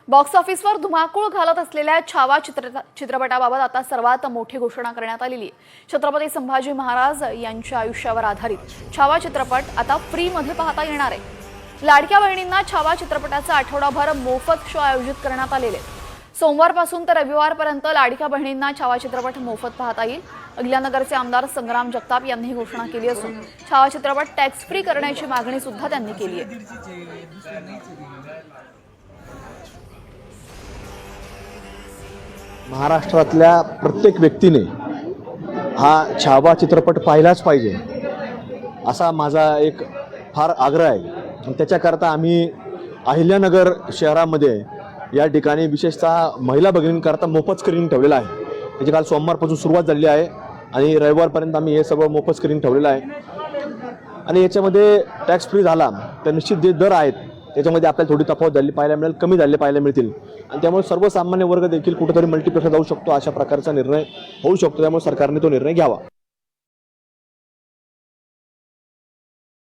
Box ऑफिसवर धुमाकूळ घालत असलेल्या छावा चित्रपटाबाबत आता सर्वात मोठी घोषणा करण्यात आलेली आहे। छत्रपती संभाजी महाराज यांच्या आयुष्यावर आधारित छावा चित्रपट आता फ्रीमध्ये पाहता येणार आहे। लाडक्या बहिणींना छावा चित्रपटाचा आठवडाभर मोफत शो आयोजित करण्यात आलेले आहे। सोमवारपासून तर रविवारपर्यंत लाडक्या बहिणींना छावा चित्रपट मोफत पाहता येईल। अहिल्यानगरचे आमदार संग्राम जगताप यांनी ही घोषणा केली असून छावा चित्रपट टॅक्स फ्री करण्याची मागणी सुद्धा त्यांनी केली आहे। महाराष्ट्रातल्या प्रत्येक व्यक्तीने हा छावा चित्रपट पाहिलाच पाहिजे असा माझा एक फार आग्रह आहे। आणि त्याच्याकरता आम्ही अहिल्यानगर शहरामध्ये या ठिकाणी विशेषतः महिला भगिनींकरता मोफत स्क्रीनिंग ठेवलेलं आहे। त्याची काल सोमवारपासून सुरुवात झाली आहे आणि रविवारपर्यंत आम्ही हे सगळं मोफत स्क्रीनिंग ठेवलेलं आहे। आणि याच्यामध्ये टॅक्स फ्री झाला तर निश्चित जे दर आहेत त्याच्यामध्ये आपल्याला थोडी तफावत झाली पाहायला मिळेल, कमी झाले पाहायला मिळतील आणि त्यामुळे सर्वसामान्य वर्ग देखील कुठेतरी मल्टीप्लेक्सला जाऊ शकतो, अशा प्रकारचा निर्णय होऊ शकतो। त्यामुळे सरकारने तो निर्णय घ्यावा।